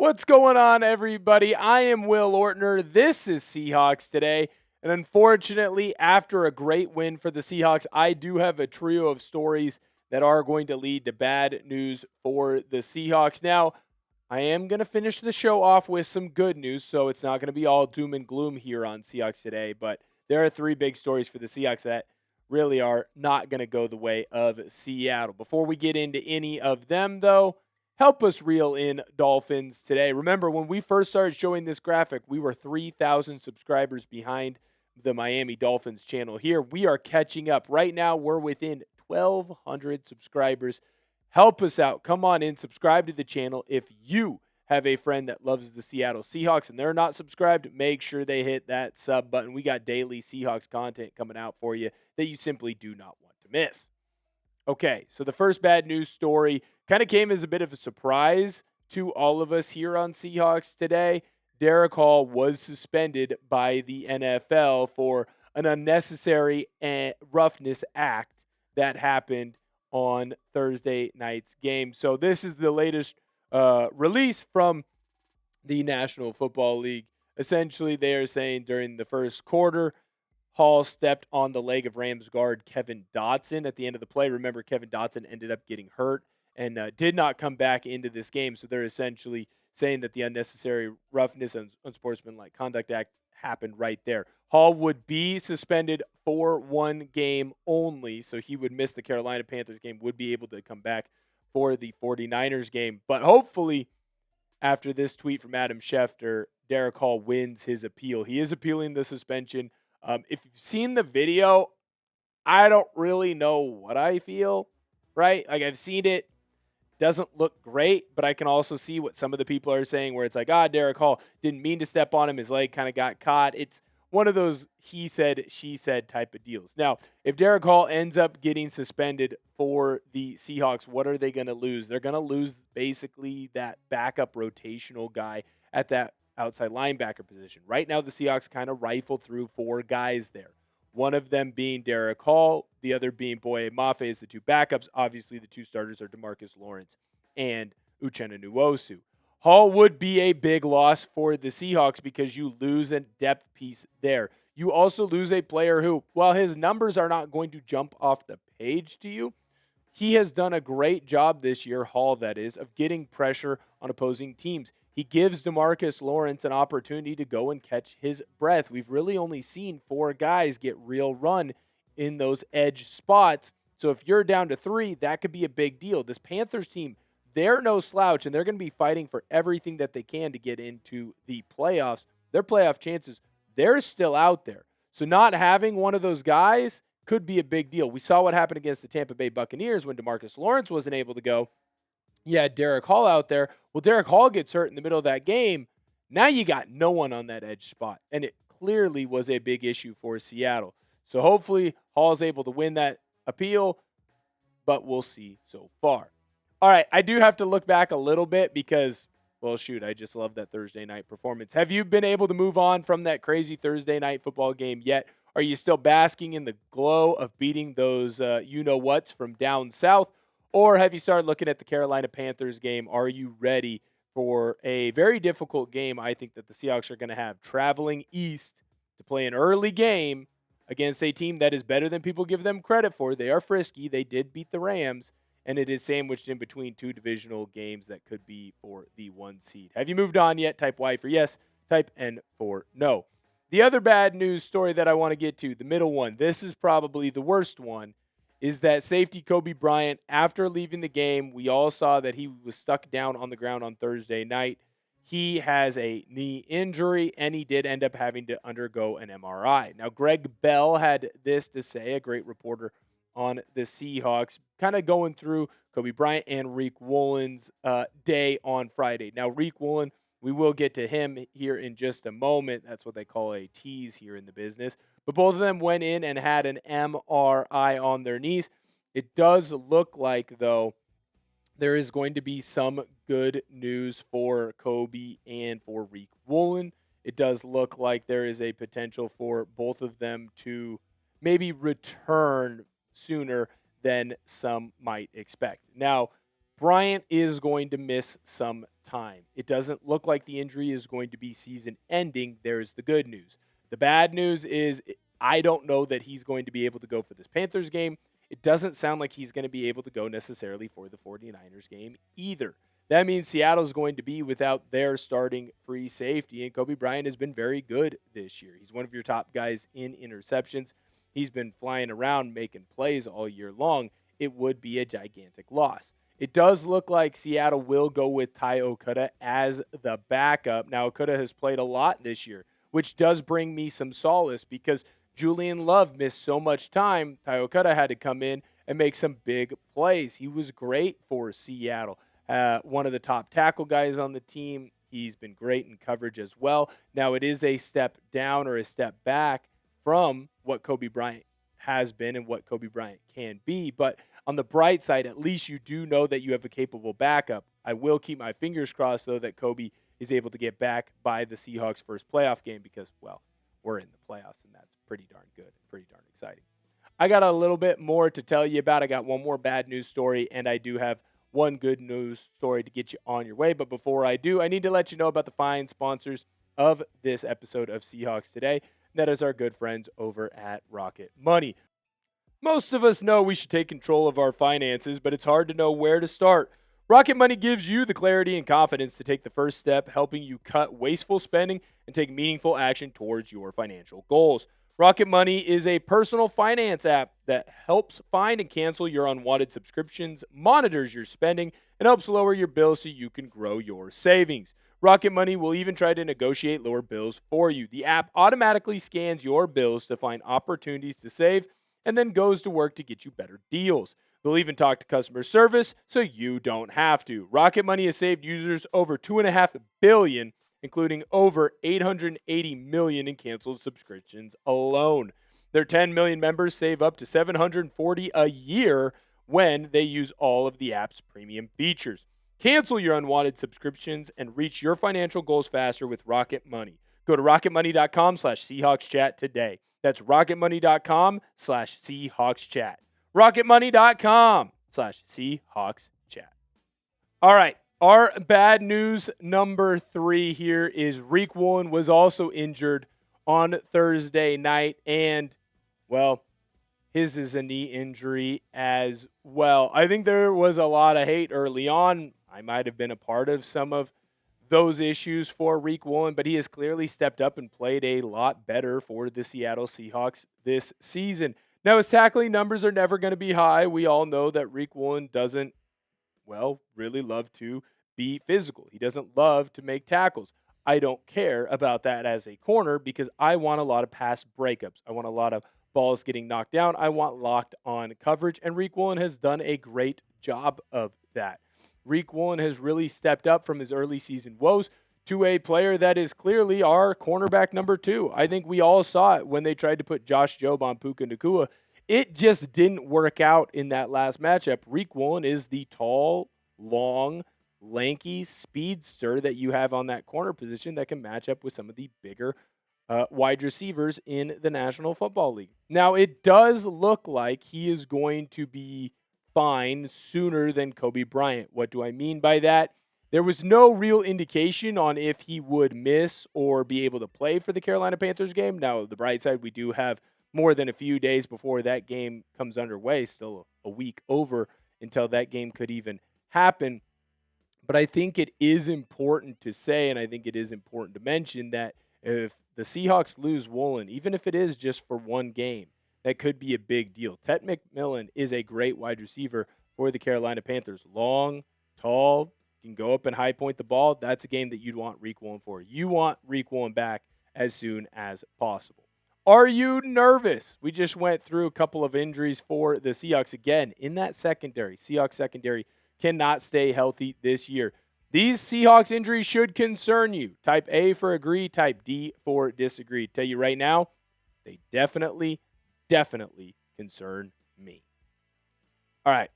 What's going on, everybody? I am Will Ortner. This is Seahawks Today. And unfortunately, after a great win for the Seahawks, I do have a trio of stories that are going to lead to bad news for the Seahawks. Now, I am going to finish the show off with some good news, so it's not going to be all doom and gloom here on Seahawks Today. But there are three big stories for the Seahawks that really are not going to go the way of Seattle. Before we get into any of them, though, help us reel in Dolphins today. Remember, when we first started showing this graphic, we were 3,000 subscribers behind the Miami Dolphins channel here. We are catching up. Right now, we're within 1,200 subscribers. Help us out. Come on in. Subscribe to the channel. If you have a friend that loves the Seattle Seahawks and they're not subscribed, make sure they hit that sub button. We got daily Seahawks content coming out for you that you simply do not want to miss. Okay, so the first bad news story kind of came as a bit of a surprise to all of us here on Seahawks Today. Derrick Hall was suspended by the NFL for an unnecessary roughness act that happened on Thursday night's game. So this is the latest release from the National Football League. Essentially, they are saying during the first quarter, Hall stepped on the leg of Rams guard Kevin Dotson at the end of the play. Remember, Kevin Dotson ended up getting hurt and did not come back into this game. So they're essentially saying that the unnecessary roughness and unsportsmanlike conduct act happened right there. Hall would be suspended for one game only, so he would miss the Carolina Panthers game, would be able to come back for the 49ers game. But hopefully, after this tweet from Adam Schefter, Derrick Hall wins his appeal. He is appealing the suspension. If you've seen the video, I don't really know what I feel, right? Like, I've seen it. Doesn't look great, but I can also see what some of the people are saying where it's like, Derrick Hall didn't mean to step on him. His leg kind of got caught. It's one of those he said, she said type of deals. Now, if Derrick Hall ends up getting suspended for the Seahawks, what are they going to lose? They're going to lose basically that backup rotational guy at that outside linebacker position. Right now, the Seahawks kind of rifle through four guys there. One of them being Derick Hall, the other being Boye Mafe as the two backups. Obviously, the two starters are DeMarcus Lawrence and Uchenna Nwosu. Hall would be a big loss for the Seahawks because you lose a depth piece there. You also lose a player who, while his numbers are not going to jump off the page to you, he has done a great job this year, Hall that is, of getting pressure on opposing teams. He gives DeMarcus Lawrence an opportunity to go and catch his breath. We've really only seen four guys get real run in those edge spots. So if you're down to three, that could be a big deal. This Panthers team, they're no slouch, and they're going to be fighting for everything that they can to get into the playoffs. Their playoff chances, they're still out there. So not having one of those guys could be a big deal. We saw what happened against the Tampa Bay Buccaneers when DeMarcus Lawrence wasn't able to go. You had Derick Hall out there. Well, Derick Hall gets hurt in the middle of that game. Now you got no one on that edge spot, and it clearly was a big issue for Seattle. So hopefully Hall is able to win that appeal, but we'll see so far. All right, I do have to look back a little bit because, well, shoot, I just love that Thursday night performance. Have you been able to move on from that crazy Thursday night football game yet? Are you still basking in the glow of beating those you-know-whats from down south? Or have you started looking at the Carolina Panthers game? Are you ready for a very difficult game I think that the Seahawks are going to have, traveling east to play an early game against a team that is better than people give them credit for? They are frisky. They did beat the Rams, and it is sandwiched in between two divisional games that could be for the one seed. Have you moved on yet? Type Y for yes, type N for no. The other bad news story that I want to get to, the middle one, this is probably the worst one, is that safety Coby Bryant, after leaving the game, we all saw that he was stuck down on the ground on Thursday night. He has a knee injury, and he did end up having to undergo an MRI. Now, Greg Bell had this to say, a great reporter on the Seahawks, kind of going through Coby Bryant and Riq Woolen's day on Friday. Now, Riq Woolen, we will get to him here in just a moment. That's what they call a tease here in the business. But both of them went in and had an MRI on their knees. It does look like, though, there is going to be some good news for Coby and for Riq Woolen. It does look like there is a potential for both of them to maybe return sooner than some might expect. Now, Bryant is going to miss some time. It doesn't look like the injury is going to be season ending. There's the good news. The bad news is I don't know that he's going to be able to go for this Panthers game. It doesn't sound like he's going to be able to go necessarily for the 49ers game either. That means Seattle's going to be without their starting free safety, and Coby Bryant has been very good this year. He's one of your top guys in interceptions. He's been flying around making plays all year long. It would be a gigantic loss. It does look like Seattle will go with Ty Okudah as the backup. Now, Okudah has played a lot this year, which does bring me some solace because Julian Love missed so much time. Ty Okudah had to come in and make some big plays. He was great for Seattle. One of the top tackle guys on the team. He's been great in coverage as well. Now, it is a step down or a step back from what Coby Bryant has been and what Coby Bryant can be. But on the bright side, at least you do know that you have a capable backup. I will keep my fingers crossed, though, that Coby is able to get back by the Seahawks' first playoff game because, well, we're in the playoffs, and that's pretty darn good, pretty darn exciting. I got a little bit more to tell you about. I got one more bad news story, and I do have one good news story to get you on your way. But before I do, I need to let you know about the fine sponsors of this episode of Seahawks Today. That is our good friends over at Rocket Money. Most of us know we should take control of our finances, but it's hard to know where to start. Rocket Money gives you the clarity and confidence to take the first step, helping you cut wasteful spending and take meaningful action towards your financial goals. Rocket Money is a personal finance app that helps find and cancel your unwanted subscriptions, monitors your spending, and helps lower your bills so you can grow your savings. Rocket Money will even try to negotiate lower bills for you. The app automatically scans your bills to find opportunities to save and then goes to work to get you better deals. They'll even talk to customer service so you don't have to. Rocket Money has saved users over $2.5 billion, including over $880 million in canceled subscriptions alone. Their 10 million members save up to $740 a year when they use all of the app's premium features. Cancel your unwanted subscriptions and reach your financial goals faster with Rocket Money. Go to rocketmoney.com/SeahawksChat today. That's rocketmoney.com/SeahawksChat. rocketmoney.com/SeahawksChat. All right. Our bad news number 3 here is Riq Woolen was also injured on Thursday night, and, well, his is a knee injury as well. I think there was a lot of hate early on. I might have been a part of some of those issues for Riq Woolen, but he has clearly stepped up and played a lot better for the Seattle Seahawks this season. Now, his tackling numbers are never going to be high. We all know that Riq Woolen doesn't, well, really love to be physical. He doesn't love to make tackles. I don't care about that as a corner because I want a lot of pass breakups. I want a lot of balls getting knocked down. I want locked on coverage, and Riq Woolen has done a great job of that. Riq Woolen has really stepped up from his early season woes to a player that is clearly our cornerback number 2. I think we all saw it when they tried to put Josh Jobe on Puka Nacua. It just didn't work out in that last matchup. Riq Woolen is the tall, long, lanky speedster that you have on that corner position that can match up with some of the bigger wide receivers in the National Football League. Now, it does look like he is going to be fine sooner than Coby Bryant. What do I mean by that? There was no real indication on if he would miss or be able to play for the Carolina Panthers game. Now, the bright side, we do have more than a few days before that game comes underway, still a week over until that game could even happen. But I think it is important to say, and I think it is important to mention that if the Seahawks lose Woolen, even if it is just for one game, that could be a big deal. Ted McMillan is a great wide receiver for the Carolina Panthers. Long, tall, can go up and high point the ball. That's a game that you'd want Riq Woolen for. You want Riq Woolen back as soon as possible. Are you nervous? We just went through a couple of injuries for the Seahawks. Again, in that secondary, Seahawks secondary cannot stay healthy this year. These Seahawks injuries should concern you. Type A for agree, type D for disagree. Tell you right now, they definitely concern me. All right.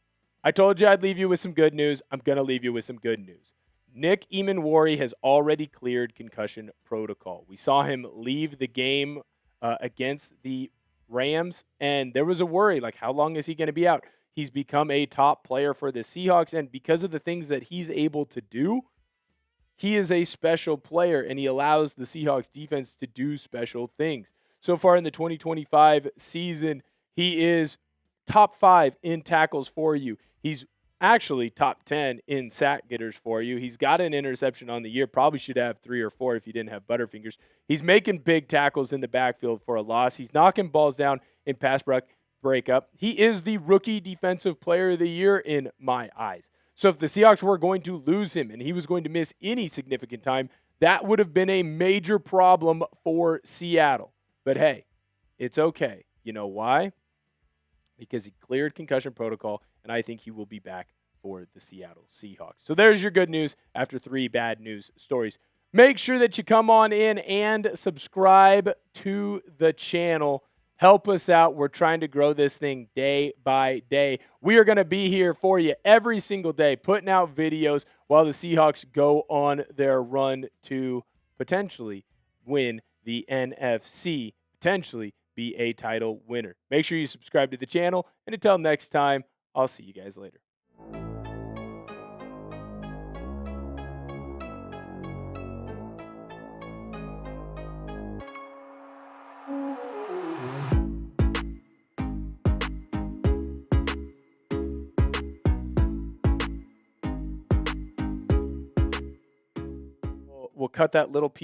I told you I'd leave you with some good news. I'm going to leave you with some good news. Nick Emmanwori has already cleared concussion protocol. We saw him leave the game against the Rams, and there was a worry, like, how long is he going to be out? He's become a top player for the Seahawks, and because of the things that he's able to do, he is a special player, and he allows the Seahawks defense to do special things. So far in the 2025 season, he is top 5 in tackles for you. He's actually top 10 in sack getters for you. He's got an interception on the year. Probably should have 3 or 4 if he didn't have Butterfingers. He's making big tackles in the backfield for a loss. He's knocking balls down in pass breakup. He is the rookie defensive player of the year in my eyes. So if the Seahawks were going to lose him and he was going to miss any significant time, that would have been a major problem for Seattle. But hey, it's okay. You know why? Because he cleared concussion protocol, and I think he will be back for the Seattle Seahawks. So there's your good news after 3 bad news stories. Make sure that you come on in and subscribe to the channel. Help us out. We're trying to grow this thing day by day. We are going to be here for you every single day, putting out videos while the Seahawks go on their run to potentially win the NFC, potentially be a title winner. Make sure you subscribe to the channel, and until next time, I'll see you guys later. We'll cut that little piece.